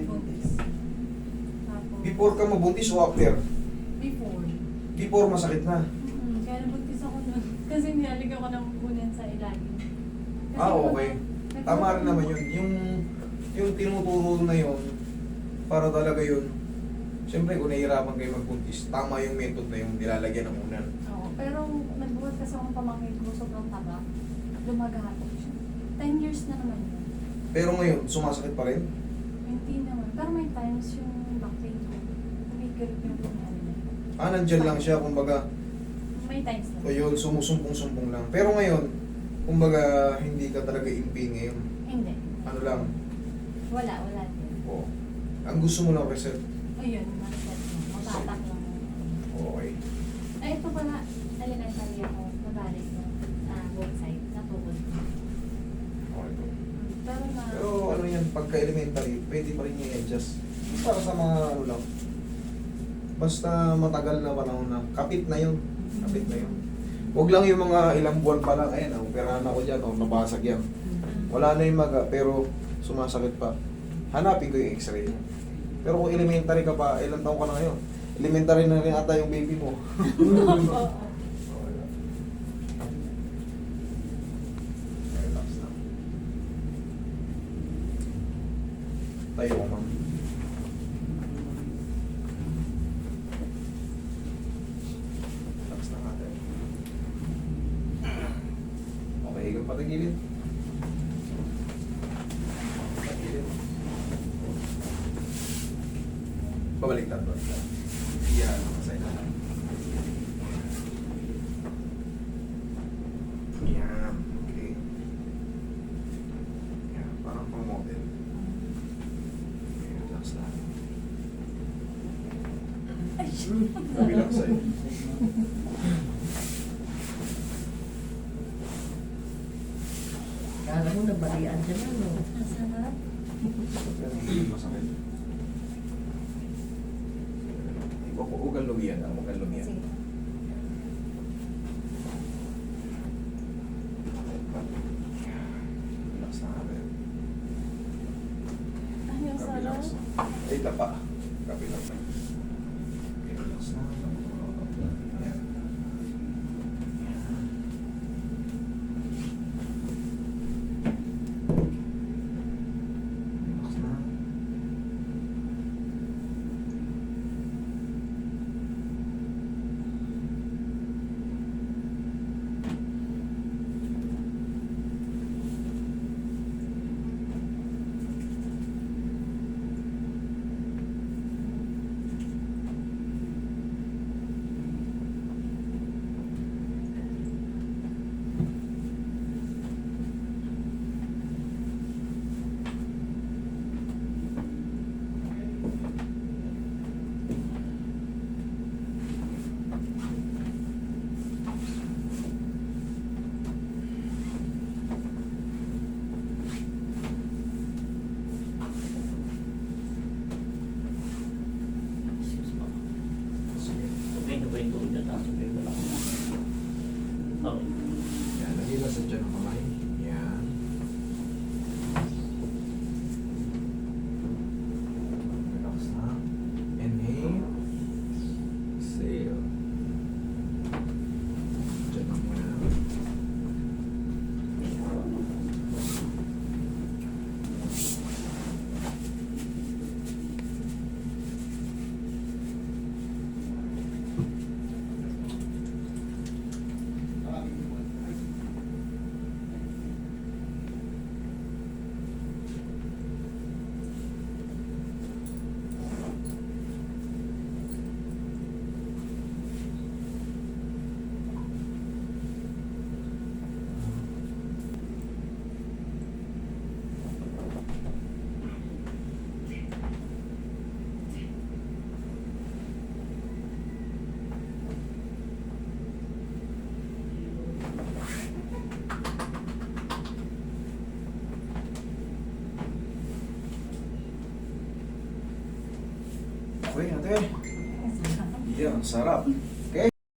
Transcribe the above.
buntis. Tapos, Before ka mabuntis o after? before. Before masakit na. Kaya nabuntis ako nun. Kasi nilalig ako ng punan sa ilalim. Kasi Okay. Tama rin naman yun. Yung tinuturo na yun, para talaga yun. Siyempre, kung nahihirapan kayo magbuntis, tama yung method na yung nilalagyan ng unan. Oo. Pero nagbuhat kasi akong pamangkin ko, sobrang taba. Lumagahatok siya. 10 years na naman yun. Pero ngayon, sumasakit pa rin. Hindi naman. Pero may times yung back pain ko. Kumikirip yung punan niya. Nandyan lang siya, kumbaga, May times na. o yun, sumusumpong-sumpong lang. Pero ngayon, kumbaga, hindi ka talaga in pain ngayon. Hindi. Ano lang, Wala din. o, ang gusto mo lang reset. Ayun, nakaset mo. Matatak lang. Okay. Ay, ito pala, alimentary ako. Nabalik ko. Both side. Natuod. Okay po. Pero na... Pero ano yan, pagka-elementary, pwede pa rin i-adjust. Para sa mga ano lang. Basta matagal na panahon na. Kapit na yun. Kapit na yun. Huwag lang yung mga ilang buwan pa lang. Ayan, operahan ako dyan. Nabasag yan. Wala na yung maga, pero sumasakit pa. Hanapin ko yung x-ray. Pero kung elementary ka pa, ilang taon ka na ngayon? Elementary na rin ata yung baby mo. Oo. Relax na. Tayo ko, ma'am. Relax na natin. Okay, higang patagilid. Patagilid. Pabaliktad, baliktad. Yan, masaya na lang. Yan, okay. Yan, parang pang model. Okay, relax na. Ay, Kabilang sa'yo. Kala mo nabalian siya na, no? Masarap. Masakit. Huwag kang lumiyan, huwag kang lumiyan. Sige. Relax na natin. Ay, ang sarap. Relax. Ay, tapa. Kabilang na. Okay, relax na. Yan. Relax na. Yan, nagila sa dyan ang kamay. Yan. Relax na. Inhale. Exhale. Dyan ang mga. Okay, ate. Yan, sarap.